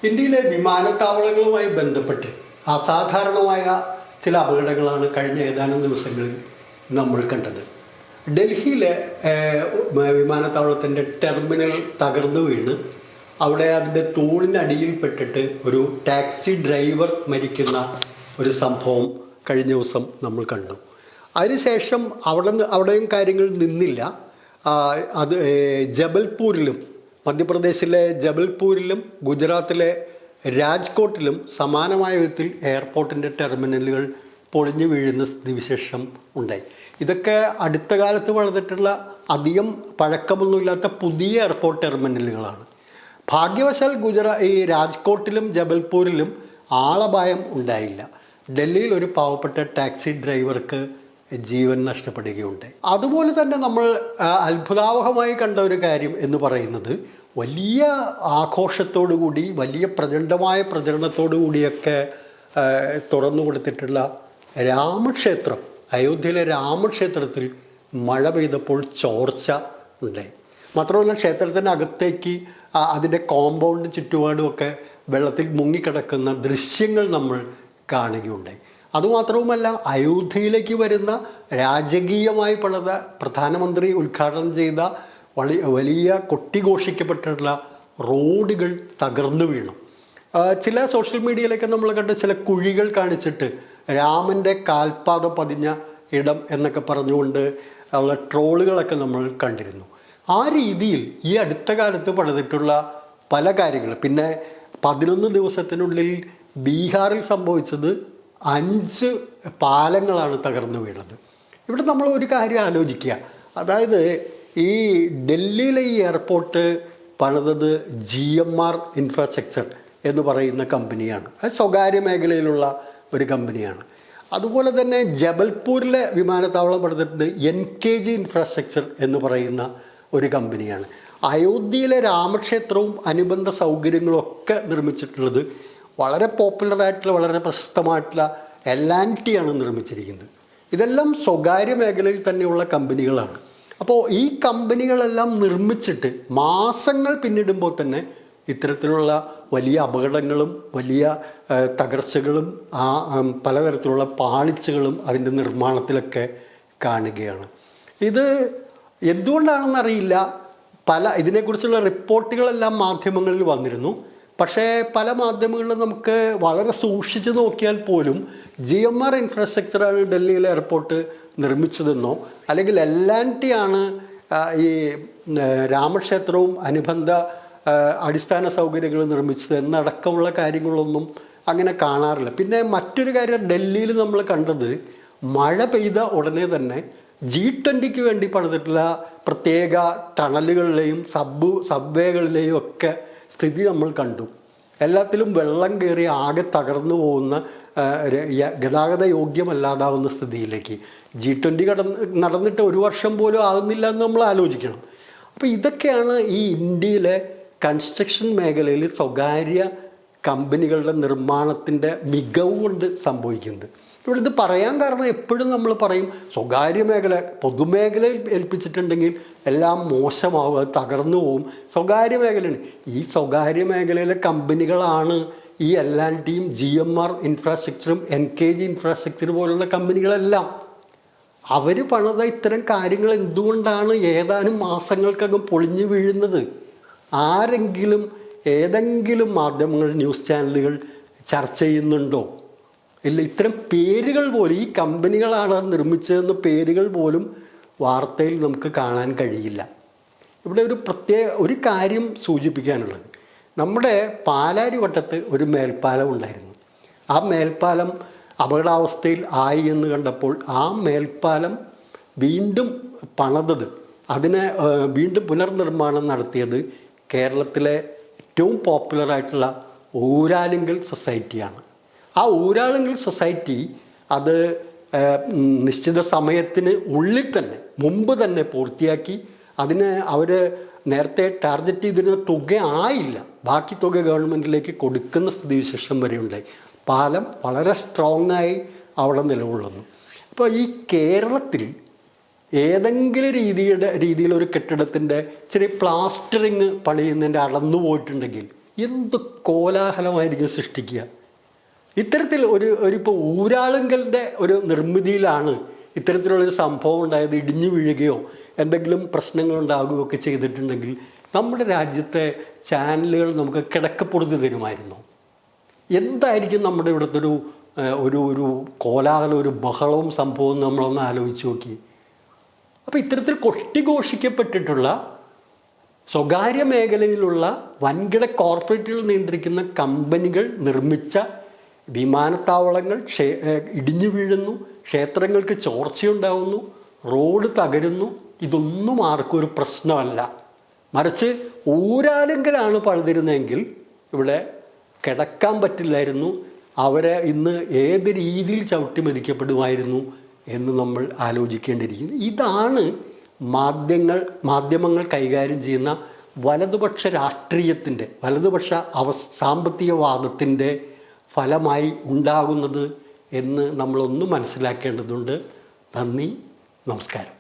ഇന്ത്യയിലെ വിമാനത്താവളങ്ങളുമായി ബന്ധപ്പെട്ട് അസാധാരണമായ ചില അപകടങ്ങളാണ് കഴിഞ്ഞ ഏതാനും ദിവസങ്ങളിൽ നമ്മൾ കണ്ടത്. ഡൽഹിയിലെ വിമാനത്താവളത്തിൻ്റെ ടെർമിനൽ തകർന്നു വീണ് അവിടെ അതിൻ്റെ തൂണിനടിയിൽപ്പെട്ടിട്ട് ഒരു ടാക്സി ഡ്രൈവർ മരിക്കുന്ന ഒരു സംഭവം കഴിഞ്ഞ ദിവസം നമ്മൾ കണ്ടു. അതിനുശേഷം അവിടെയും കാര്യങ്ങൾ നിന്നില്ല. അത് ജബൽപൂരിലും മധ്യപ്രദേശിലെ ജബൽപൂരിലും ഗുജറാത്തിലെ രാജ്കോട്ടിലും സമാനമായ വിധത്തിൽ എയർപോർട്ടിൻ്റെ ടെർമിനലുകൾ പൊളിഞ്ഞു വീഴുന്ന സ്ഥിതിവിശേഷം ഉണ്ടായി. ഇതൊക്കെ അടുത്ത കാലത്ത് വളർന്നിട്ടുള്ള അധികം പഴക്കമൊന്നുമില്ലാത്ത പുതിയ എയർപോർട്ട് ടെർമിനലുകളാണ്. ഭാഗ്യവശാൽ ഈ രാജ്കോട്ടിലും ജബൽപൂരിലും ആളപായം ഉണ്ടായില്ല. ഡൽഹിയിൽ ഒരു പാവപ്പെട്ട ടാക്സി ഡ്രൈവർക്ക് ജീവൻ നഷ്ടപ്പെടുകയുണ്ടായി. അതുപോലെ തന്നെ നമ്മൾ അത്ഭുതാവഹമായി കണ്ട ഒരു കാര്യം എന്ന് പറയുന്നത് വലിയ ആഘോഷത്തോടുകൂടി വലിയ പ്രചണ്ഡമായ പ്രചരണത്തോടു കൂടിയൊക്കെ തുറന്നു കൊടുത്തിട്ടുള്ള രാമക്ഷേത്രം, അയോധ്യയിലെ രാമക്ഷേത്രത്തിൽ മഴ പെയ്തപ്പോൾ ചോർച്ച ഉണ്ടായി. മാത്രമല്ല ക്ഷേത്രത്തിനകത്തേക്ക് അതിൻ്റെ കോമ്പൗണ്ട് ചുറ്റുപാടുമൊക്കെ വെള്ളത്തിൽ മുങ്ങിക്കിടക്കുന്ന ദൃശ്യങ്ങൾ നമ്മൾ കാണുകയുണ്ടായി. അതുമാത്രവുമല്ല, അയോധ്യയിലേക്ക് വരുന്ന രാജകീയമായി പണിത പ്രധാനമന്ത്രി ഉദ്ഘാടനം ചെയ്ത വലിയ കൊട്ടിഘോഷിക്കപ്പെട്ടിട്ടുള്ള റോഡുകൾ തകർന്നു വീണു. ചില സോഷ്യൽ മീഡിയയിലൊക്കെ നമ്മൾ കണ്ട ചില കുഴികൾ കാണിച്ചിട്ട് രാമൻ്റെ കാൽപാദം പതിഞ്ഞ ഇടം എന്നൊക്കെ പറഞ്ഞുകൊണ്ട് ഉള്ള ട്രോളുകളൊക്കെ നമ്മൾ കണ്ടിരുന്നു. ആ രീതിയിൽ ഈ അടുത്ത കാലത്ത് പണിതിട്ടുള്ള പല കാര്യങ്ങൾ, പിന്നെ 11 ദിവസത്തിനുള്ളിൽ ബീഹാറിൽ സംഭവിച്ചത് 5 പാലങ്ങളാണ് തകർന്നു വീണത്. ഇവിടെ നമ്മൾ ഒരു കാര്യം ആലോചിക്കുക, അതായത് ഈ ഡൽഹിയിലെ ഈ എയർപോർട്ട് പണിതത് GMR ഇൻഫ്രാസ്ട്രക്ചർ എന്ന് പറയുന്ന കമ്പനിയാണ്. അത് സ്വകാര്യ മേഖലയിലുള്ള ഒരു കമ്പനിയാണ്. അതുപോലെ തന്നെ ജബൽപൂരിലെ വിമാനത്താവളം പണിതിട്ടുണ്ട് NKG ഇൻഫ്രാസ്ട്രക്ചർ എന്ന് പറയുന്ന ഒരു കമ്പനിയാണ്. അയോധ്യയിലെ രാമക്ഷേത്രവും അനുബന്ധ സൗകര്യങ്ങളും ഒക്കെ നിർമ്മിച്ചിട്ടുള്ളത് വളരെ പോപ്പുലറായിട്ടുള്ള വളരെ പ്രശസ്തമായിട്ടുള്ള L&T ആണ് നിർമ്മിച്ചിരിക്കുന്നത്. ഇതെല്ലാം സ്വകാര്യ മേഖലയിൽ തന്നെയുള്ള കമ്പനികളാണ്. അപ്പോൾ ഈ കമ്പനികളെല്ലാം നിർമ്മിച്ചിട്ട് മാസങ്ങൾ പിന്നിടുമ്പോൾ തന്നെ ഇത്തരത്തിലുള്ള വലിയ അപകടങ്ങളും വലിയ തകർച്ചകളും പലതരത്തിലുള്ള പാളിച്ചകളും അതിൻ്റെ നിർമ്മാണത്തിലൊക്കെ കാണുകയാണ്. ഇത് എന്തുകൊണ്ടാണെന്നറിയില്ല. ഇതിനെക്കുറിച്ചുള്ള റിപ്പോർട്ടുകളെല്ലാം മാധ്യമങ്ങളിൽ വന്നിരുന്നു. പക്ഷേ പല മാധ്യമങ്ങളിലും നമുക്ക് വളരെ സൂക്ഷിച്ച് നോക്കിയാൽ പോലും GMR ഇൻഫ്രാസ്ട്രക്ചറാണ് ഡൽഹിയിലെ എയർപോർട്ട് നിർമ്മിച്ചതെന്നോ അല്ലെങ്കിൽ L&T ആണ് ഈ രാമക്ഷേത്രവും അനുബന്ധ അടിസ്ഥാന സൗകര്യങ്ങൾ നിർമ്മിച്ചത് എന്നടക്കമുള്ള കാര്യങ്ങളൊന്നും അങ്ങനെ കാണാറില്ല. പിന്നെ മറ്റൊരു കാര്യം ഡൽഹിയിൽ നമ്മൾ കണ്ടത്, മഴ പെയ്ത ഉടനെ തന്നെ G20 വേണ്ടി പണിതിട്ടുള്ള പ്രത്യേക ടണലുകളിലെയും സബ്വേകളിലെയും ഒക്കെ സ്ഥിതി നമ്മൾ കണ്ടു. എല്ലാത്തിലും വെള്ളം കയറി ആകെ തകർന്നു പോകുന്ന ഗതാഗത യോഗ്യമല്ലാതാവുന്ന സ്ഥിതിയിലേക്ക് G20 നടന്നിട്ട് 1 വർഷം പോലും ആകുന്നില്ല എന്ന് നമ്മൾ ആലോചിക്കണം. അപ്പോൾ ഇതൊക്കെയാണ് ഈ ഇന്ത്യയിലെ കൺസ്ട്രക്ഷൻ മേഖലയിൽ സ്വകാര്യ കമ്പനികളുടെ നിർമ്മാണത്തിൻ്റെ മികവ് കൊണ്ട് സംഭവിക്കുന്നത്. ഇവിടെ ഇത് പറയാൻ കാരണം എപ്പോഴും നമ്മൾ പറയും സ്വകാര്യ മേഖല പൊതുമേഖലയിൽ ഏൽപ്പിച്ചിട്ടുണ്ടെങ്കിൽ എല്ലാം മോശമാവും, അത് തകർന്നു പോവും. സ്വകാര്യ മേഖലയാണ്. ഈ സ്വകാര്യ മേഖലയിലെ കമ്പനികളാണ് ഈ L&Tയും GMR ഇൻഫ്രാസ്ട്രക്ചറും NKG ഇൻഫ്രാസ്ട്രക്ചർ പോലുള്ള കമ്പനികളെല്ലാം. അവർ പണിത ഇത്തരം കാര്യങ്ങൾ എന്തുകൊണ്ടാണ് ഏതാനും മാസങ്ങൾക്കകം പൊളിഞ്ഞു വീഴുന്നത്? ആരെങ്കിലും ഏതെങ്കിലും മാധ്യമങ്ങൾ, ന്യൂസ് ചാനലുകൾ ചർച്ച ചെയ്യുന്നുണ്ടോ? ഇല്ല. ഇത്തരം പേരുകൾ പോലും, ഈ കമ്പനികളാണ് നിർമ്മിച്ചതെന്ന പേരുകൾ പോലും വാർത്തയിൽ നമുക്ക് കാണാൻ കഴിയില്ല. ഇവിടെ ഒരു കാര്യം സൂചിപ്പിക്കാനുള്ളത്, നമ്മുടെ പാലാരിവട്ടത്ത് ഒരു മേൽപ്പാലം ഉണ്ടായിരുന്നു. ആ മേൽപ്പാലം അപകടാവസ്ഥയിൽ ആയി എന്ന് കണ്ടപ്പോൾ ആ മേൽപ്പാലം വീണ്ടും പണിതത്, അതിനെ വീണ്ടും പുനർനിർമ്മാണം നടത്തിയത് കേരളത്തിലെ ഏറ്റവും പോപ്പുലറായിട്ടുള്ള ഊരാലുങ്കൽ സൊസൈറ്റിയാണ്. ആ ഊരാളുങ്കൽ സൊസൈറ്റി അത് നിശ്ചിത സമയത്തിന് ഉള്ളിൽ തന്നെ മുമ്പ് തന്നെ പൂർത്തിയാക്കി. അതിന് അവർ നേരത്തെ ടാർഗറ്റ് ചെയ്തിരുന്ന തുക ആയില്ല, ബാക്കി തുക ഗവൺമെൻറ്റിലേക്ക് കൊടുക്കുന്ന സ്ഥിതിവിശേഷം വരെ ഉണ്ടായി. പാലം വളരെ സ്ട്രോങ് ആയി അവിടെ നിലകൊള്ളുന്നു. അപ്പോൾ ഈ കേരളത്തിൽ ഏതെങ്കിലും രീതിയിലൊരു കെട്ടിടത്തിൻ്റെ ചെറിയ പ്ലാസ്റ്ററിങ് പണിയുന്നതിൻ്റെ അളന്നു പോയിട്ടുണ്ടെങ്കിൽ എന്ത് കോലാഹലമായിരിക്കും സൃഷ്ടിക്കുക. ഇത്തരത്തിൽ ഇപ്പോൾ ഊരാളുങ്കലിൻ്റെ ഒരു നിർമ്മിതിയിലാണ് ഇത്തരത്തിലുള്ളൊരു സംഭവം ഉണ്ടായത്. ഇടിഞ്ഞു വീഴുകയോ എന്തെങ്കിലും പ്രശ്നങ്ങൾ ഉണ്ടാകുകയോ ഒക്കെ ചെയ്തിട്ടുണ്ടെങ്കിൽ നമ്മുടെ രാജ്യത്തെ ചാനലുകൾ നമുക്ക് കിടക്കപ്പൊറുതി തരുമായിരുന്നു. എന്തായിരിക്കും നമ്മുടെ ഇവിടുത്തെ ഒരു കോലാഹലം, ഒരു ബഹളവും സംഭവവും നമ്മളൊന്ന് ആലോചിച്ച് നോക്കി. അപ്പോൾ ഇത്തരത്തിൽ കൊട്ടിഘോഷിക്കപ്പെട്ടിട്ടുള്ള സ്വകാര്യ മേഖലയിലുള്ള വൻകിട കോർപ്പറേറ്റുകൾ നിയന്ത്രിക്കുന്ന കമ്പനികൾ നിർമ്മിച്ച വിമാനത്താവളങ്ങൾ ഇടിഞ്ഞു വീഴുന്നു, ക്ഷേത്രങ്ങൾക്ക് ചോർച്ചയുണ്ടാവുന്നു, റോഡ് തകരുന്നു. ഇതൊന്നും ആർക്കും ഒരു പ്രശ്നമല്ല. മറിച്ച് ഊരാലുങ്കലാണ് പഴുതിരുന്നതെങ്കിൽ ഇവിടെ കിടക്കാൻ പറ്റില്ലായിരുന്നു, അവരെ ഇന്ന് ഏത് രീതിയിൽ ചവിട്ടി മെതിക്കപ്പെടുമായിരുന്നു എന്ന് നമ്മൾ ആലോചിക്കേണ്ടിയിരിക്കുന്നു. ഇതാണ് മാധ്യമങ്ങൾ കൈകാര്യം ചെയ്യുന്ന വലതുപക്ഷ രാഷ്ട്രീയത്തിൻ്റെ, വലതുപക്ഷ സാമ്പത്തികവാദത്തിൻ്റെ ഫലമായി ഉണ്ടാകുന്നത് എന്ന് നമ്മളൊന്ന് മനസ്സിലാക്കേണ്ടതുണ്ട്. നന്ദി, നമസ്കാരം.